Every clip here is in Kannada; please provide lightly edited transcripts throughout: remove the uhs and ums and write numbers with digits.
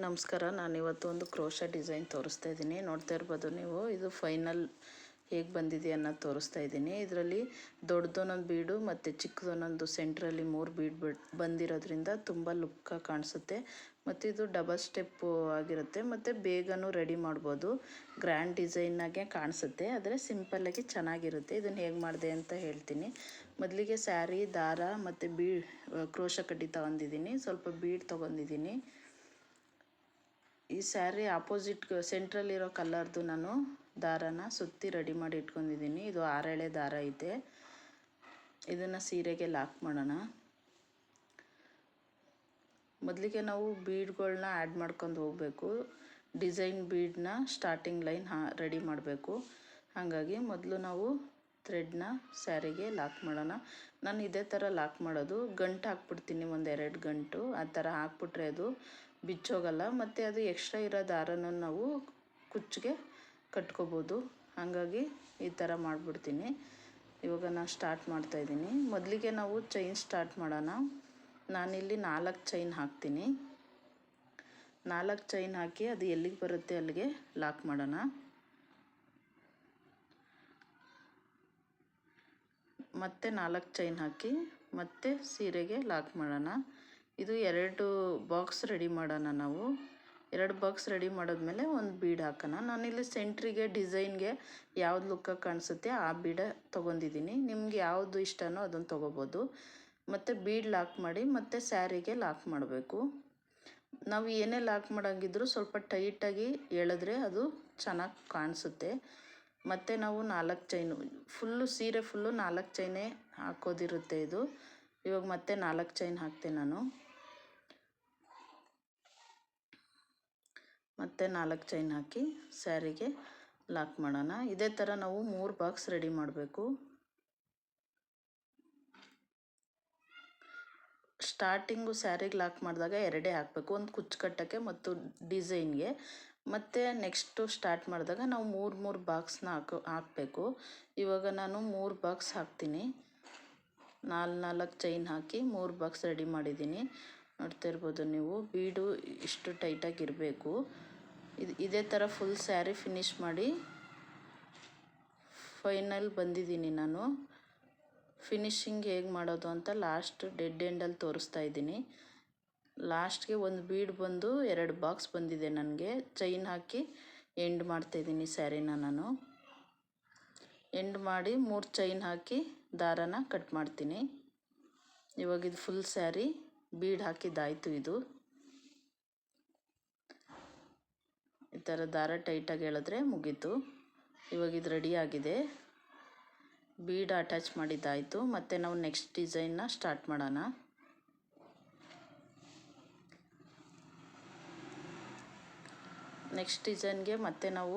ನಮಸ್ಕಾರ. ನಾನಿವತ್ತು ಒಂದು ಕ್ರೋಶಾ ಡಿಸೈನ್ ತೋರಿಸ್ತಾ ಇದ್ದೀನಿ. ನೋಡ್ತಾ ಇರ್ಬೋದು ನೀವು. ಇದು ಫೈನಲ್ ಹೇಗೆ ಬಂದಿದೆ ಅನ್ನೋದು ತೋರಿಸ್ತಾ ಇದ್ದೀನಿ. ಇದರಲ್ಲಿ ದೊಡ್ಡದೊಂದೊಂದು ಬೀಡು ಮತ್ತು ಚಿಕ್ಕದೊಂದೊಂದು ಸೆಂಟ್ರಲ್ಲಿ 3 ಬೀಡ್ ಬಂದಿರೋದ್ರಿಂದ ತುಂಬ ಲುಕ್ಕಾಗಿ ಕಾಣಿಸುತ್ತೆ. ಮತ್ತು ಇದು ಡಬಲ್ ಸ್ಟೆಪ್ಪು ಆಗಿರುತ್ತೆ ಮತ್ತು ಬೇಗನೂ ರೆಡಿ ಮಾಡ್ಬೋದು. ಗ್ರ್ಯಾಂಡ್ ಡಿಸೈನಾಗೆ ಕಾಣಿಸುತ್ತೆ, ಆದರೆ ಸಿಂಪಲ್ಲಾಗಿ ಚೆನ್ನಾಗಿರುತ್ತೆ. ಇದನ್ನು ಹೇಗೆ ಮಾಡಿದೆ ಅಂತ ಹೇಳ್ತೀನಿ. ಮೊದಲಿಗೆ ಸ್ಯಾರಿ ದಾರ ಮತ್ತು ಕ್ರೋಶಾ ಕಡ್ಡಿ ತೊಗೊಂಡಿದ್ದೀನಿ. ಸ್ವಲ್ಪ ಬೀಡ್ ತೊಗೊಂಡಿದ್ದೀನಿ. ಈ ಸ್ಯಾರಿ ಆಪೋಸಿಟ್ ಸೆಂಟ್ರಲ್ಲಿರೋ ಕಲರ್ದು ನಾನು ದಾರನ ಸುತ್ತಿ ರೆಡಿ ಮಾಡಿ ಇಟ್ಕೊಂಡಿದ್ದೀನಿ. ಇದು 6 ಎಳೆ ದಾರ ಐತೆ. ಇದನ್ನು ಸೀರೆಗೆ ಲಾಕ್ ಮಾಡೋಣ. ಮೊದಲಿಗೆ ನಾವು ಬೀಡ್ಗಳನ್ನ ಆ್ಯಡ್ ಮಾಡ್ಕೊಂಡು ಹೋಗಬೇಕು. ಡಿಸೈನ್ ಬೀಡನ್ನ ಸ್ಟಾರ್ಟಿಂಗ್ ಲೈನ್ ರೆಡಿ ಮಾಡಬೇಕು. ಹಾಗಾಗಿ ಮೊದಲು ನಾವು ಥ್ರೆಡ್ನ ಸ್ಯಾರಿಗೆ ಲಾಕ್ ಮಾಡೋಣ. ನಾನು ಇದೇ ಥರ ಲಾಕ್ ಮಾಡೋದು. ಗಂಟು ಹಾಕ್ಬಿಡ್ತೀನಿ, 1-2 ಗಂಟು. ಆ ಥರ ಹಾಕ್ಬಿಟ್ರೆ ಅದು ಬಿಚ್ಚೋಗಲ್ಲ. ಮತ್ತು ಅದು ಎಕ್ಸ್ಟ್ರಾ ಇರೋ ದಾರನ ನಾವು ಕುಚ್ಚಿಗೆ ಕಟ್ಕೋಬೋದು. ಹಾಗಾಗಿ ಈ ಥರ ಮಾಡಿಬಿಡ್ತೀನಿ. ಇವಾಗ ನಾನು ಸ್ಟಾರ್ಟ್ ಮಾಡ್ತಾಯಿದ್ದೀನಿ. ಮೊದಲಿಗೆ ನಾವು ಚೈನ್ ಸ್ಟಾರ್ಟ್ ಮಾಡೋಣ. ನಾನಿಲ್ಲಿ 4 ಚೈನ್ ಹಾಕ್ತೀನಿ. 4 ಚೈನ್ ಹಾಕಿ ಅದು ಎಲ್ಲಿಗೆ ಬರುತ್ತೆ ಅಲ್ಲಿಗೆ ಲಾಕ್ ಮಾಡೋಣ. ಮತ್ತೆ 4 ಚೈನ್ ಹಾಕಿ ಮತ್ತೆ ಸೀರೆಗೆ ಲಾಕ್ ಮಾಡೋಣ. ಇದು 2 ಬಾಕ್ಸ್ ರೆಡಿ ಮಾಡೋಣ ನಾವು. 2 ಬಾಕ್ಸ್ ರೆಡಿ ಮಾಡಿದ್ಮೇಲೆ ಒಂದು ಬೀಡ್ ಹಾಕೋಣ. ನಾನಿಲ್ಲಿ ಸೆಂಟ್ರಿಗೆ ಡಿಸೈನ್ಗೆ ಯಾವ್ದು ಲುಕ್ಕಾಗಿ ಕಾಣಿಸುತ್ತೆ ಆ ಬೀಡ ತೊಗೊಂಡಿದ್ದೀನಿ. ನಿಮ್ಗೆ ಯಾವುದು ಇಷ್ಟನೋ ಅದನ್ನು ತೊಗೋಬೋದು. ಮತ್ತು ಬೀಡ್ ಲಾಕ್ ಮಾಡಿ ಮತ್ತೆ ಸ್ಯಾರಿಗೆ ಲಾಕ್ ಮಾಡಬೇಕು. ನಾವು ಏನೇ ಲಾಕ್ ಮಾಡೋಂಗಿದ್ರು ಸ್ವಲ್ಪ ಟೈಟಾಗಿ ಎಳೆದ್ರೆ ಅದು ಚೆನ್ನಾಗಿ ಕಾಣಿಸುತ್ತೆ. ಮತ್ತು ನಾವು 4 ಚೈನು ಸೀರೆ ಫುಲ್ಲು 4 ಚೈನೇ ಹಾಕೋದಿರುತ್ತೆ ಇದು. ಇವಾಗ ಮತ್ತೆ 4 ಚೈನ್ ಹಾಕ್ತೆ ನಾನು. ಮತ್ತೆ 4 ಚೈನ್ ಹಾಕಿ ಸ್ಯಾರಿಗೆ ಲಾಕ್ ಮಾಡೋಣ. ಇದೇ ಥರ ನಾವು 3 ಬಾಕ್ಸ್ ರೆಡಿ ಮಾಡಬೇಕು. ಸ್ಟಾರ್ಟಿಂಗು ಸ್ಯಾರಿಗೆ ಲಾಕ್ ಮಾಡಿದಾಗ 2 ಹಾಕಬೇಕು, ಒಂದು ಕುಚ್ಚು ಕಟ್ಟೋಕ್ಕೆ ಮತ್ತು ಡಿಸೈನ್ಗೆ. ಮತ್ತು ನೆಕ್ಸ್ಟು ಸ್ಟಾರ್ಟ್ ಮಾಡಿದಾಗ ನಾವು 3 ಬಾಕ್ಸ್ನ ಹಾಕಬೇಕು. ಇವಾಗ ನಾನು 3 ಬಾಕ್ಸ್ ಹಾಕ್ತೀನಿ. 4 ಚೈನ್ ಹಾಕಿ 3 ಬಾಕ್ಸ್ ರೆಡಿ ಮಾಡಿದ್ದೀನಿ. ನೋಡ್ತಾ ಇರ್ಬೋದು ನೀವು. ಬೀಡು ಇಷ್ಟು ಟೈಟಾಗಿರಬೇಕು. ಇದೇ ಥರ ಫುಲ್ ಸ್ಯಾರಿ ಫಿನಿಶ್ ಮಾಡಿ ಫೈನಲ್ ಬಂದಿದ್ದೀನಿ ನಾನು. ಫಿನಿಶಿಂಗ್ ಹೇಗೆ ಮಾಡೋದು ಅಂತ ಲಾಸ್ಟ್ ಡೆಡ್ ಎಂಡಲ್ಲಿ ತೋರಿಸ್ತಾ ಇದ್ದೀನಿ. ಲಾಸ್ಟ್ಗೆ ಒಂದು ಬೀಡ್ ಬಂದು 2 ಬಾಕ್ಸ್ ಬಂದಿದೆ ನನಗೆ. ಚೈನ್ ಹಾಕಿ ಎಂಡ್ ಮಾಡ್ತಾಯಿದ್ದೀನಿ ಸ್ಯಾರಿನ ನಾನು. ಎಂಡ್ ಮಾಡಿ 3 ಚೈನ್ ಹಾಕಿ ದಾರನ ಕಟ್ ಮಾಡ್ತೀನಿ. ಇವಾಗ ಇದು ಫುಲ್ ಸ್ಯಾರಿ ಬೀಡ್ ಹಾಕಿದ್ದಾಯಿತು. ಇದು ಈ ಥರ ದಾರ ಟೈಟಾಗಿ ಎಳೆದ್ರೆ ಮುಗೀತು. ಇವಾಗ ಇದು ರೆಡಿಯಾಗಿದೆ. ಬೀಡ್ ಅಟ್ಯಾಚ್ ಮಾಡಿದ್ದಾಯಿತು. ಮತ್ತು ನಾವು ನೆಕ್ಸ್ಟ್ ಡಿಸೈನ್ನ ಸ್ಟಾರ್ಟ್ ಮಾಡೋಣ. ನೆಕ್ಸ್ಟ್ ಡಿಸೈನ್ಗೆ ಮತ್ತೆ ನಾವು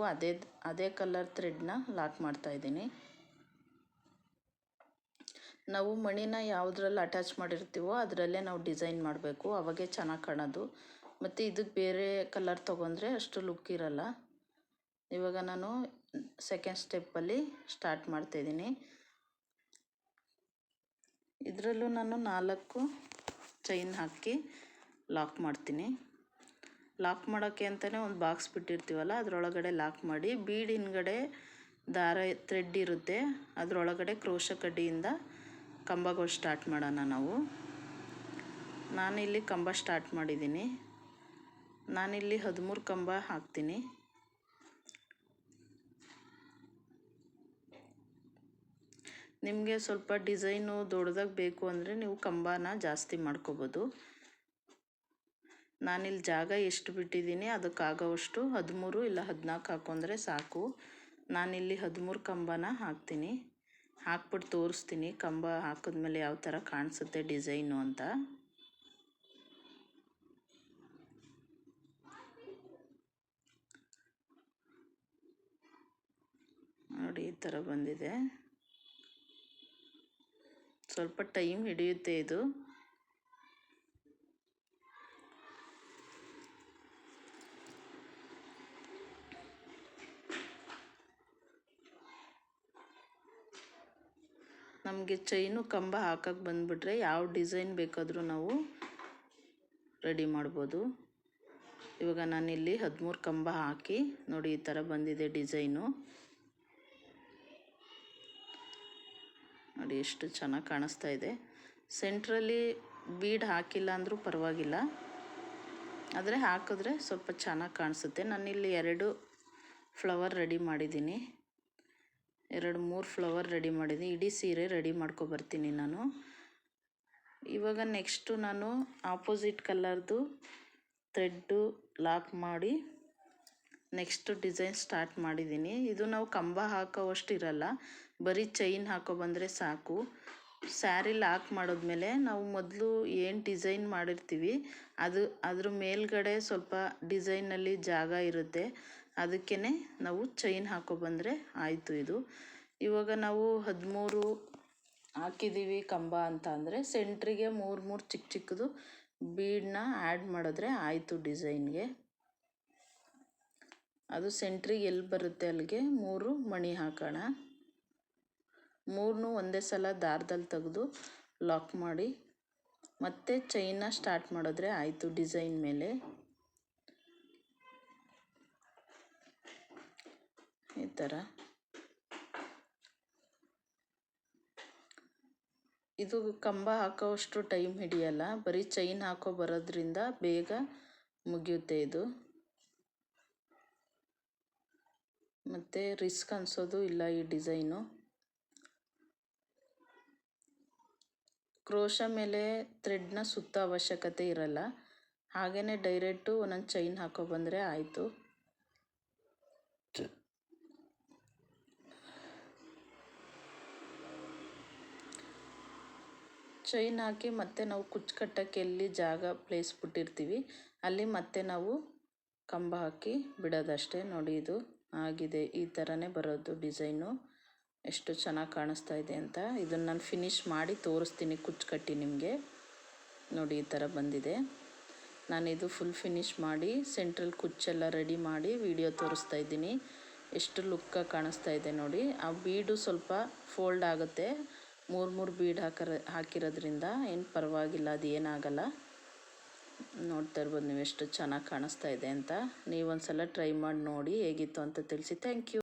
ಅದೇ ಕಲರ್ ಥ್ರೆಡ್ನ ಲಾಕ್ ಮಾಡ್ತಾಯಿದ್ದೀನಿ. ನಾವು ಮಣಿನ ಯಾವುದ್ರಲ್ಲಿ ಅಟ್ಯಾಚ್ ಮಾಡಿರ್ತೀವೋ ಅದರಲ್ಲೇ ನಾವು ಡಿಸೈನ್ ಮಾಡಬೇಕು, ಅವಾಗೇ ಚೆನ್ನಾಗಿ ಕಾಣೋದು. ಮತ್ತು ಇದಕ್ಕೆ ಬೇರೆ ಕಲರ್ ತೊಗೊಂಡ್ರೆ ಅಷ್ಟು ಲುಕ್ ಇರಲ್ಲ. ಇವಾಗ ನಾನು ಸೆಕೆಂಡ್ ಸ್ಟೆಪ್ಪಲ್ಲಿ ಸ್ಟಾರ್ಟ್ ಮಾಡ್ತಾಯಿದ್ದೀನಿ. ಇದರಲ್ಲೂ ನಾನು 4 ಚೈನ್ ಹಾಕಿ ಲಾಕ್ ಮಾಡ್ತೀನಿ. ಲಾಕ್ ಮಾಡೋಕ್ಕೆ ಅಂತಲೇ ಒಂದು ಬಾಕ್ಸ್ ಬಿಟ್ಟಿರ್ತೀವಲ್ಲ ಅದರೊಳಗಡೆ ಲಾಕ್ ಮಾಡಿ, ಬೀಡ್ ಹಿಂದ್ಗಡೆ ದಾರ ಥ್ರೆಡ್ ಇರುತ್ತೆ, ಅದರೊಳಗಡೆ ಕ್ರೋಶಾ ಕಡ್ಡಿಯಿಂದ ಕಂಬಗಳು ಸ್ಟಾರ್ಟ್ ಮಾಡೋಣ ನಾವು. ನಾನಿಲ್ಲಿ ಕಂಬ ಸ್ಟಾರ್ಟ್ ಮಾಡಿದ್ದೀನಿ. ನಾನಿಲ್ಲಿ 13 ಕಂಬ ಹಾಕ್ತೀನಿ. ನಿಮಗೆ ಸ್ವಲ್ಪ ಡಿಸೈನು ದೊಡ್ಡದಾಗಿ ಬೇಕು ಅಂದರೆ ನೀವು ಕಂಬನ ಜಾಸ್ತಿ ಮಾಡ್ಕೋಬೋದು. ನಾನಿಲ್ಲಿ ಜಾಗ ಎಷ್ಟು ಬಿಟ್ಟಿದ್ದೀನಿ ಅದಕ್ಕಾಗೋವಷ್ಟು 13 ಇಲ್ಲ 14 ಹಾಕೊಂಡ್ರೆ ಸಾಕು. ನಾನಿಲ್ಲಿ 13 ಕಂಬನ ಹಾಕ್ತೀನಿ. ಹಾಕ್ಬಿಟ್ಟು ತೋರಿಸ್ತೀನಿ ಕಂಬ ಹಾಕಿದ್ಮೇಲೆ ಯಾವ ಥರ ಕಾಣಿಸುತ್ತೆ ಡಿಸೈನು ಅಂತ. ನೋಡಿ, ಈ ಥರ ಬಂದಿದೆ. ಸ್ವಲ್ಪ ಟೈಮ್ ಹಿಡಿಯುತ್ತೆ ಇದು. ನಮಗೆ ಚೈನು ಕಂಬ ಹಾಕಕ್ಕೆ ಬಂದುಬಿಟ್ರೆ ಯಾವ ಡಿಸೈನ್ ಬೇಕಾದರೂ ನಾವು ರೆಡಿ ಮಾಡ್ಬೋದು. ಇವಾಗ ನಾನಿಲ್ಲಿ 13 ಕಂಬ ಹಾಕಿ ನೋಡಿ ಈ ಥರ ಬಂದಿದೆ ಡಿಸೈನು. ನೋಡಿ ಎಷ್ಟು ಚೆನ್ನಾಗಿ ಕಾಣಿಸ್ತಾ ಇದೆ. ಸೆಂಟ್ರಲ್ಲಿ ಬೀಡ್ ಹಾಕಿಲ್ಲ ಅಂದರೂ ಪರವಾಗಿಲ್ಲ, ಆದರೆ ಹಾಕಿದ್ರೆ ಸ್ವಲ್ಪ ಚೆನ್ನಾಗಿ ಕಾಣಿಸುತ್ತೆ. ನಾನಿಲ್ಲಿ 2 ಫ್ಲವರ್ ರೆಡಿ ಮಾಡಿದ್ದೀನಿ, 2-3 ಫ್ಲವರ್ ರೆಡಿ ಮಾಡಿದ್ದೀನಿ. ಇಡೀ ಸೀರೆ ರೆಡಿ ಮಾಡ್ಕೊಬರ್ತೀನಿ ನಾನು. ಇವಾಗ ನೆಕ್ಸ್ಟು ನಾನು ಆಪೋಸಿಟ್ ಕಲರ್ದು ಥ್ರೆಡ್ಡು ಲಾಕ್ ಮಾಡಿ ನೆಕ್ಸ್ಟ್ ಡಿಸೈನ್ ಸ್ಟಾರ್ಟ್ ಮಾಡಿದ್ದೀನಿ. ಇದು ನಾವು ಕಂಬ ಹಾಕೋವಷ್ಟು ಇರಲ್ಲ, ಬರೀ ಚೈನ್ ಹಾಕೊಬಂದರೆ ಸಾಕು. ಸ್ಯಾರಿ ಲಾಕ್ ಮಾಡಿದ್ಮೇಲೆ ನಾವು ಮೊದಲು ಏನು ಡಿಸೈನ್ ಮಾಡಿರ್ತೀವಿ ಅದ್ರ ಮೇಲ್ಗಡೆ ಸ್ವಲ್ಪ ಡಿಸೈನಲ್ಲಿ ಜಾಗ ಇರುತ್ತೆ, ಅದಕ್ಕೇ ನಾವು ಚೈನ್ ಹಾಕೊಬಂದರೆ ಆಯಿತು. ಇದು ಇವಾಗ ನಾವು 13 ಹಾಕಿದ್ದೀವಿ ಕಂಬ ಅಂತ ಅಂದರೆ ಸೆಂಟ್ರಿಗೆ 3 ಚಿಕ್ಕ ಚಿಕ್ಕದು ಬೀಡನ್ನ ಆ್ಯಡ್ ಮಾಡಿದ್ರೆ ಆಯಿತು ಡಿಸೈನ್ಗೆ. ಅದು ಸೆಂಟ್ರಿಗೆ ಎಲ್ಲಿ ಬರುತ್ತೆ ಅಲ್ಲಿಗೆ 3 ಮಣಿ ಹಾಕೋಣ. 3 ಒಂದೇ ಸಲ ದಾರದಲ್ಲಿ ತೆಗೆದು ಲಾಕ್ ಮಾಡಿ ಮತ್ತೆ ಚೈನ್ನ ಸ್ಟಾರ್ಟ್ ಮಾಡಿದ್ರೆ ಆಯಿತು ಡಿಸೈನ್ ಮೇಲೆ. ಈ ಥರ ಇದು ಕಂಬ ಹಾಕೋವಷ್ಟು ಟೈಮ್ ಹಿಡಿಯಲ್ಲ, ಬರೀ ಚೈನ್ ಹಾಕೋ ಬರೋದ್ರಿಂದ ಬೇಗ ಮುಗಿಯುತ್ತೆ ಇದು. ಮತ್ತು ರಿಸ್ಕ್ ಅನಿಸೋದು ಇಲ್ಲ ಈ ಡಿಸೈನು. ಕ್ರೋಶ ಮೇಲೆ ಥ್ರೆಡ್ನ ಸುತ್ತೋ ಅವಶ್ಯಕತೆ ಇರಲ್ಲ, ಹಾಗೆಯೇ ಡೈರೆಕ್ಟು ಒಂದೊಂದು ಚೈನ್ ಹಾಕೊಬಂದರೆ ಆಯಿತು. ಚೈನ್ ಹಾಕಿ ಮತ್ತೆ ನಾವು ಕುಚ್ಚು ಕಟ್ಟಕ್ಕೆ ಎಲ್ಲಿ ಜಾಗ ಪ್ಲೇಸ್ ಬಿಟ್ಟಿರ್ತೀವಿ ಅಲ್ಲಿ ಮತ್ತೆ ನಾವು ಕಂಬ ಹಾಕಿ ಬಿಡೋದಷ್ಟೇ. ನೋಡಿ ಇದು ಆಗಿದೆ, ಈ ಥರನೇ ಬರೋದು ಡಿಸೈನು. ಎಷ್ಟು ಚೆನ್ನಾಗಿ ಕಾಣಿಸ್ತಾ ಇದೆ ಅಂತ. ಇದನ್ನು ನಾನು ಫಿನಿಶ್ ಮಾಡಿ ತೋರಿಸ್ತೀನಿ ಕುಚ್ಚು ಕಟ್ಟಿ ನಿಮಗೆ. ನೋಡಿ ಈ ಥರ ಬಂದಿದೆ. ನಾನಿದು ಫುಲ್ ಫಿನಿಶ್ ಮಾಡಿ ಸೆಂಟ್ರಲ್ ಕುಚ್ಚೆಲ್ಲ ರೆಡಿ ಮಾಡಿ ವಿಡಿಯೋ ತೋರಿಸ್ತಾ ಇದ್ದೀನಿ. ಎಷ್ಟು ಲುಕ್ಕಾಗಿ ಕಾಣಿಸ್ತಾ ಇದೆ ನೋಡಿ. ಆ ಬೀಡು ಸ್ವಲ್ಪ ಫೋಲ್ಡ್ ಆಗುತ್ತೆ, 3 ಬೀಡ್ ಹಾಕಿರೋದ್ರಿಂದ ಏನು ಪರವಾಗಿಲ್ಲ, ಅದು ಏನಾಗಲ್ಲ. ನೋಡ್ತಾ ಇರ್ಬೋದು ನೀವು ಎಷ್ಟು ಚೆನ್ನಾಗಿ ಕಾಣಿಸ್ತಾ ಇದೆ ಅಂತ. ನೀವೊಂದು ಸಲ ಟ್ರೈ ಮಾಡಿ ನೋಡಿ ಹೇಗಿತ್ತು ಅಂತ ತಿಳಿಸಿ. Thank you.